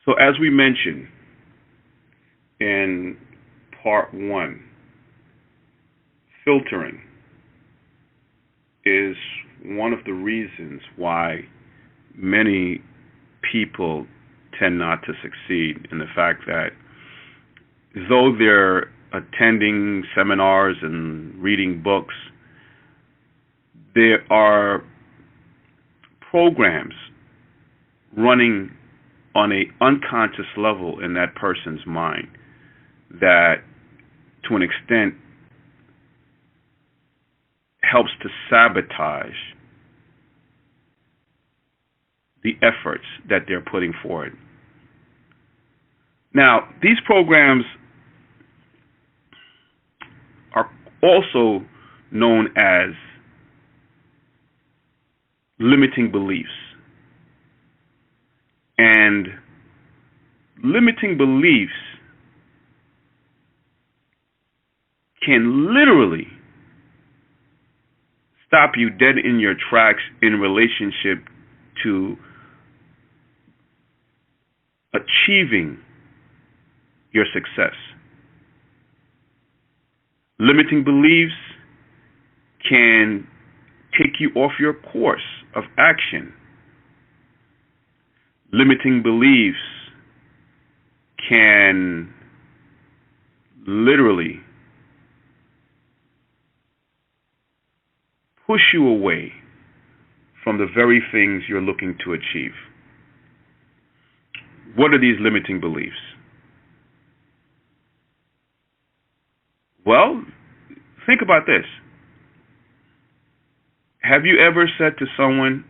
So, as we mentioned in part one, filtering is one of the reasons why many people tend not to succeed, in the fact that though they're attending seminars and reading books, there are programs running on a unconscious level in that person's mind that, to an extent, helps to sabotage the efforts that they're putting forward. Now, these programs are also known as limiting beliefs. And limiting beliefs can literally stop you dead in your tracks in relationship to achieving your success. Limiting beliefs can take you off your course of action. Limiting beliefs can literally push you away from the very things you're looking to achieve. What are these limiting beliefs? Well, think about this. Have you ever said to someone,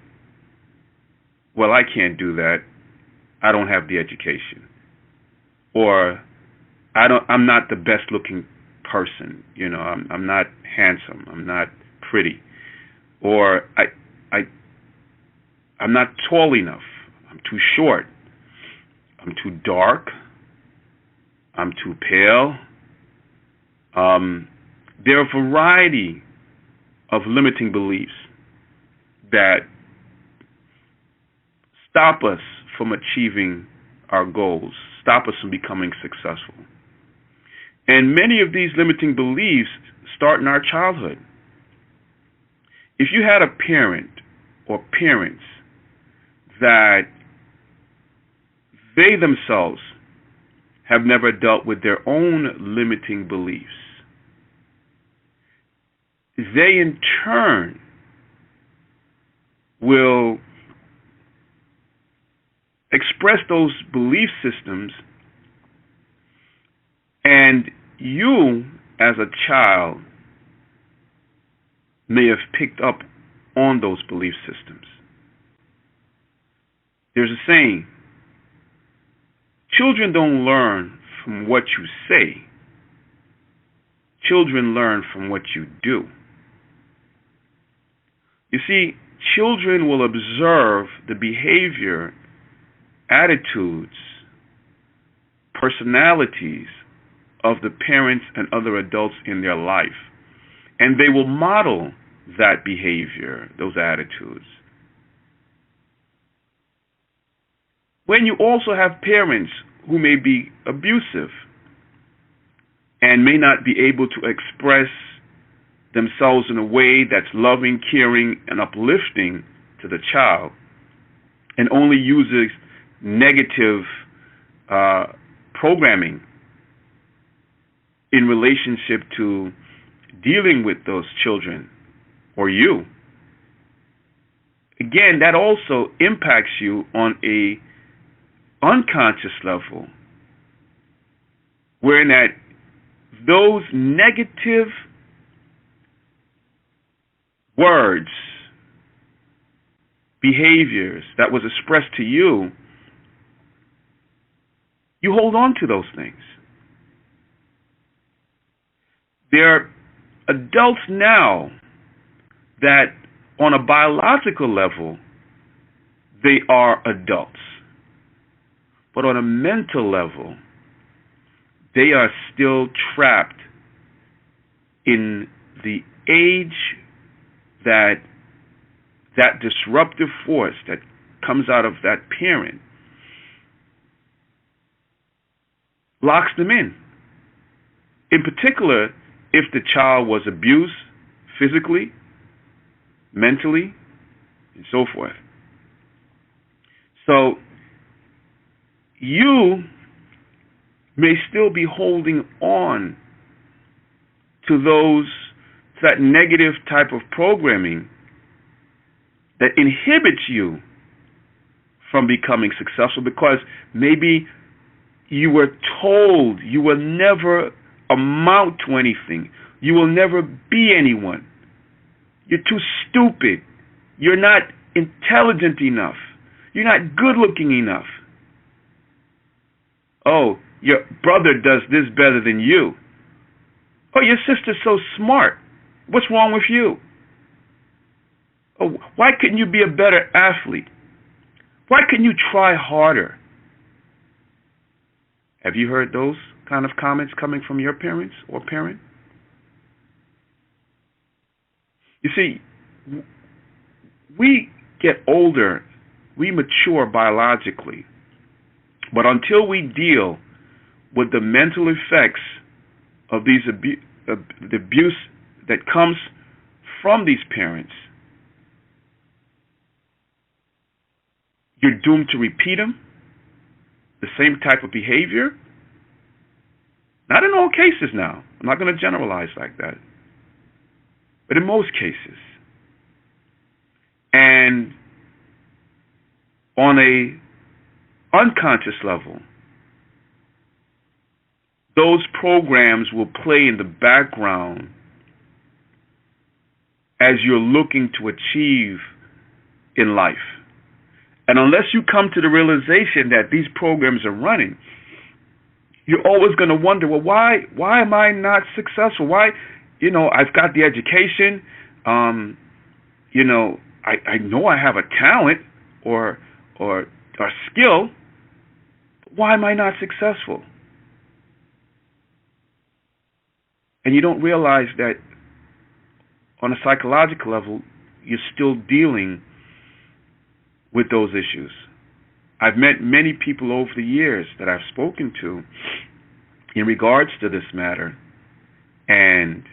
well, I can't do that. I don't have the education. Or I'm not the best looking person. I'm not handsome. I'm not pretty. Or I'm not tall enough. I'm too short. I'm too dark. I'm too pale. There are a variety of limiting beliefs that stop us from achieving our goals, stop us from becoming successful. And many of these limiting beliefs start in our childhood. If you had a parent or parents that they themselves have never dealt with their own limiting beliefs, they in turn will express those belief systems, and you as a child may have picked up on those belief systems. There's a saying, children don't learn from what you say. Children learn from what you do. You see, children will observe the behavior, attitudes, personalities of the parents and other adults in their life, and they will model that behavior, those attitudes. When you also have parents who may be abusive and may not be able to express themselves in a way that's loving, caring, and uplifting to the child, and only uses negative programming in relationship to dealing with those children or you, again, that also impacts you on a unconscious level, wherein that those negative words, behaviors that was expressed to you, you hold on to those things. There are adults now that on a biological level, they are adults. But on a mental level, they are still trapped in the age that disruptive force that comes out of that parent locks them in. In particular, if the child was abused physically, mentally, and so forth. So you may still be holding on to that negative type of programming that inhibits you from becoming successful, because maybe you were told you will never amount to anything. You will never be anyone. You're too stupid. You're not intelligent enough. You're not good looking enough. Oh, your brother does this better than you. Oh, your sister's so smart. What's wrong with you? Oh, why couldn't you be a better athlete? Why couldn't you try harder? Have you heard those kind of comments coming from your parents or parent? You see, we get older, we mature biologically, but until we deal with the mental effects of the abuse that comes from these parents, you're doomed to repeat them, the same type of behavior. Not in all cases now. I'm not going to generalize like that. But in most cases. And on a unconscious level, those programs will play in the background as you're looking to achieve in life. And unless you come to the realization that these programs are running, you're always going to wonder, well, why am I not successful? Why, I've got the education, I know I have a talent or skill, but why am I not successful? And you don't realize that on a psychological level, you're still dealing with those issues. I've met many people over the years that I've spoken to in regards to this matter, and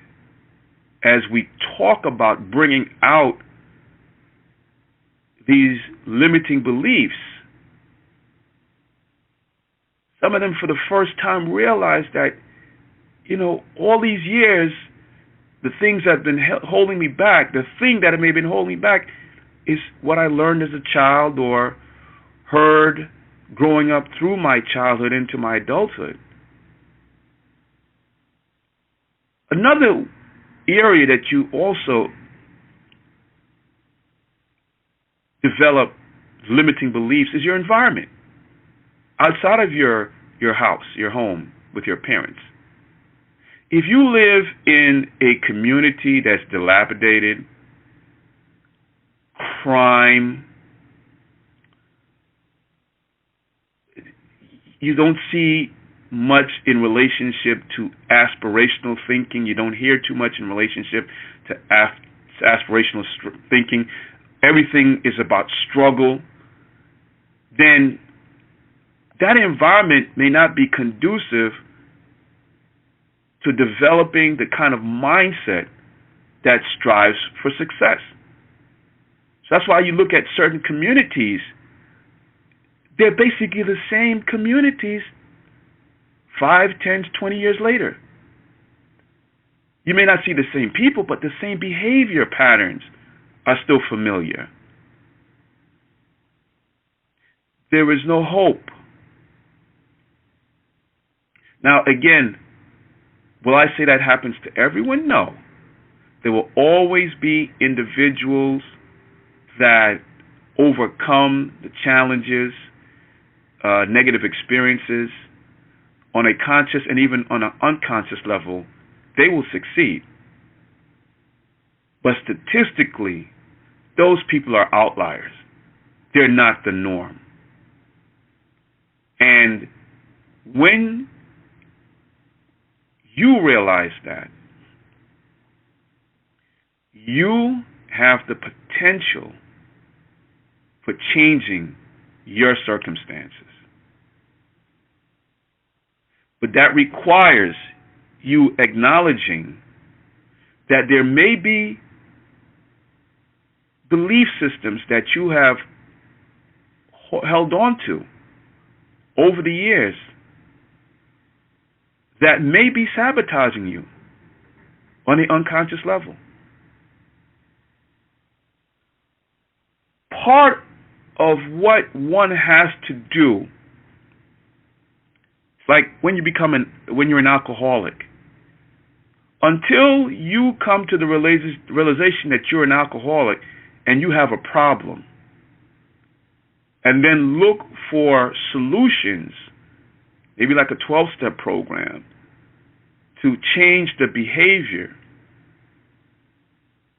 as we talk about bringing out these limiting beliefs, some of them for the first time realize that, all these years, the things that have been holding me back, the thing that may have been holding me back is what I learned as a child or heard growing up through my childhood into my adulthood. Another area that you also develop limiting beliefs is your environment. Outside of your house, your home, with your parents. If you live in a community that's dilapidated, crime, you don't see much in relationship to aspirational thinking. You don't hear too much in relationship to aspirational thinking. Everything is about struggle. Then that environment may not be conducive to developing the kind of mindset that strives for success. So that's why you look at certain communities, they're basically the same communities 5, 10, 20 years later. You may not see the same people, but the same behavior patterns are still familiar. There is no hope. Now, again, will I say that happens to everyone? No. There will always be individuals that overcome the challenges, negative experiences on a conscious and even on an unconscious level. They will succeed. But statistically, those people are outliers. They're not the norm. And when you realize that, you have the potential for changing your circumstances. But that requires you acknowledging that there may be belief systems that you have held on to over the years that may be sabotaging you on the unconscious level. Part of what one has to do, like when you're an alcoholic, until you come to the realization that you're an alcoholic and you have a problem, and then look for solutions, maybe like a 12-step program, to change the behavior,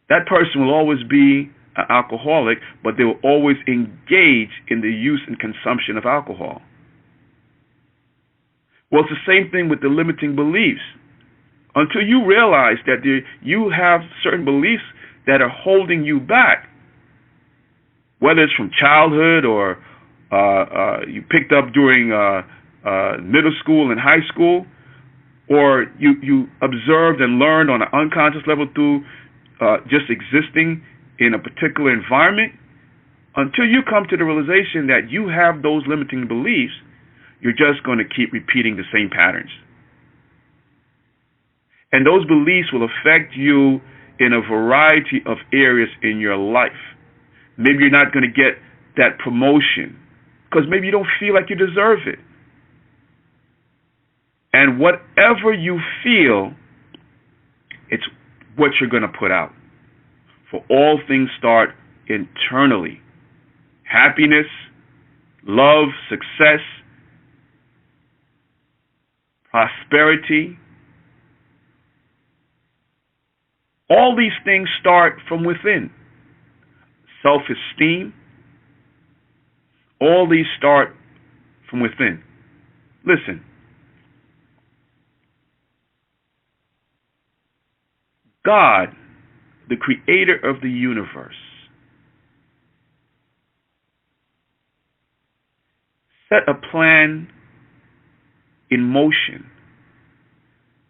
that person will always be an alcoholic, but they will always engage in the use and consumption of alcohol. Well, it's the same thing with the limiting beliefs. Until you realize that you have certain beliefs that are holding you back, whether it's from childhood or you picked up during middle school and high school, or you observed and learned on an unconscious level through just existing in a particular environment, until you come to the realization that you have those limiting beliefs, you're just going to keep repeating the same patterns. And those beliefs will affect you in a variety of areas in your life. Maybe you're not going to get that promotion because maybe you don't feel like you deserve it. And whatever you feel, it's what you're going to put out. For all things start internally. Happiness, love, success, prosperity. All these things start from within. Self-esteem. All these start from within. Listen. God, the creator of the universe, set a plan in motion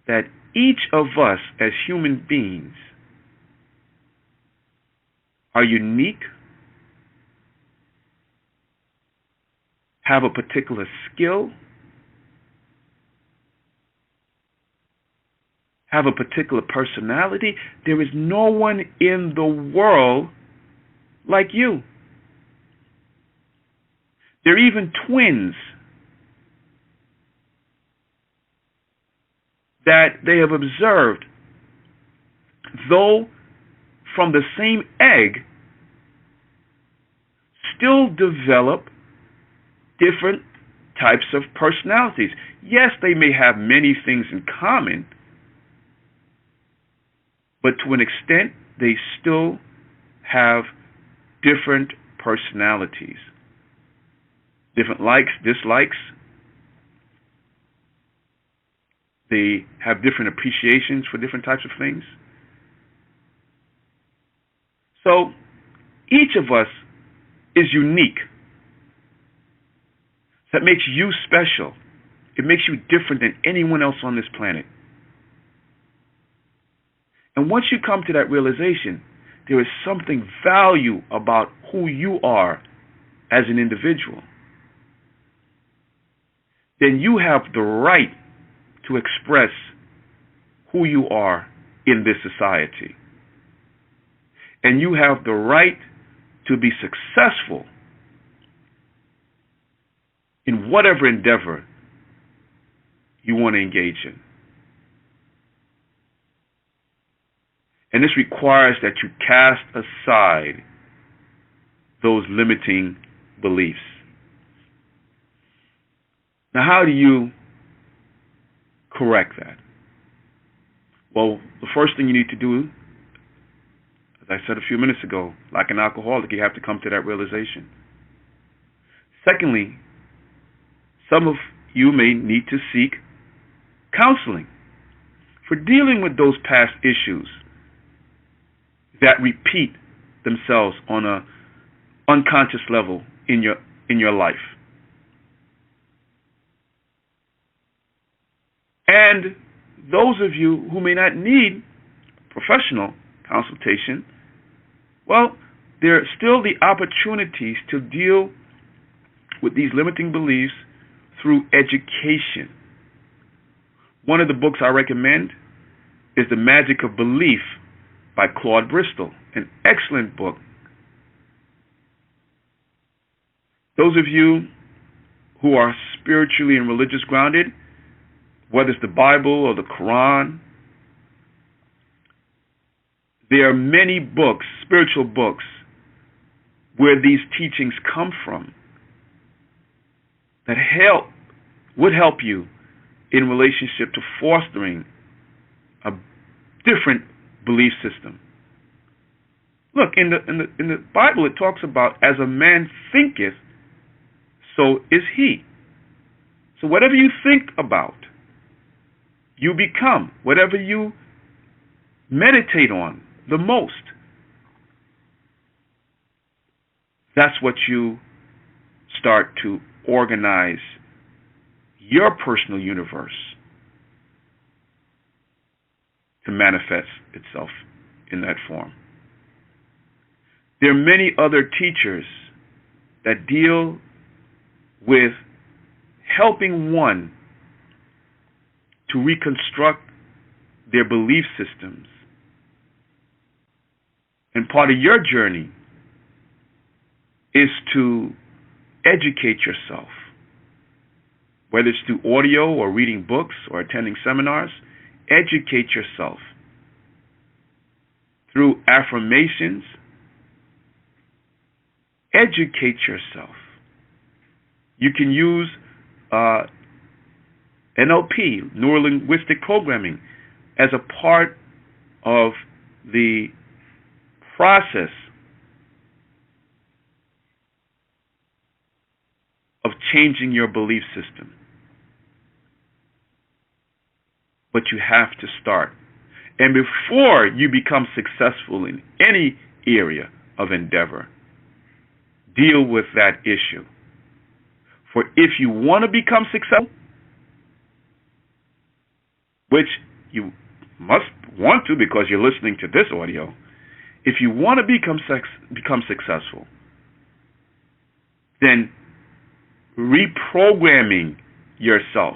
that each of us as human beings are unique, have a particular skill, have a particular personality. There is no one in the world like you. They're even twins that they have observed, though from the same egg, still develop different types of personalities. Yes, they may have many things in common, but to an extent, they still have different personalities, different likes, dislikes. They have different appreciations for different types of things. So each of us is unique. That makes you special. It makes you different than anyone else on this planet. And once you come to that realization, there is something value about who you are as an individual. Then you have the right to express who you are in this society. And you have the right to be successful in whatever endeavor you want to engage in. And this requires that you cast aside those limiting beliefs. Now, how do you correct that? Well, the first thing you need to do, as I said a few minutes ago, like an alcoholic, you have to come to that realization. Secondly, some of you may need to seek counseling for dealing with those past issues that repeat themselves on an unconscious level in your life. And those of you who may not need professional consultation, well, there are still the opportunities to deal with these limiting beliefs through education. One of the books I recommend is The Magic of Belief by Claude Bristol, an excellent book. Those of you who are spiritually and religious grounded, whether it's the Bible or the Quran, there are many books, spiritual books, where these teachings come from that would help you in relationship to fostering a different belief system. Look, in the Bible it talks about as a man thinketh, so is he. So whatever you think about, you become. Whatever you meditate on the most, that's what you start to organize your personal universe to manifest itself in that form. There are many other teachers that deal with helping one to reconstruct their belief systems. And part of your journey is to educate yourself, whether it's through audio or reading books or attending seminars. Educate yourself through affirmations. Educate yourself. You can use NLP, neuro-linguistic programming, as a part of the process of changing your belief system. But you have to start. And before you become successful in any area of endeavor, deal with that issue. For if you want to become successful, which you must want to because you're listening to this audio, if you want to become successful, then reprogramming yourself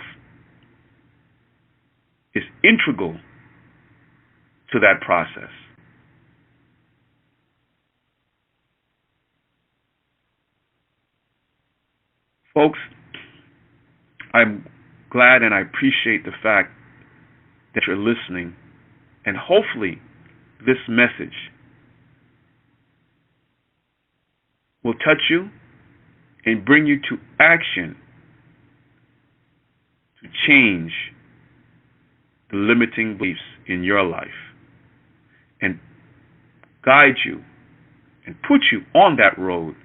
is integral to that process. Folks, I'm glad and I appreciate the fact that you're listening, and hopefully this message will touch you and bring you to action to change the limiting beliefs in your life and guide you and put you on that road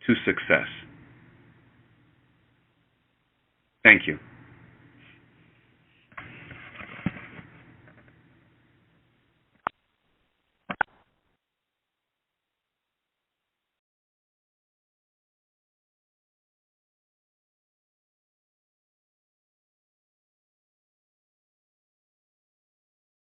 to success. Thank you.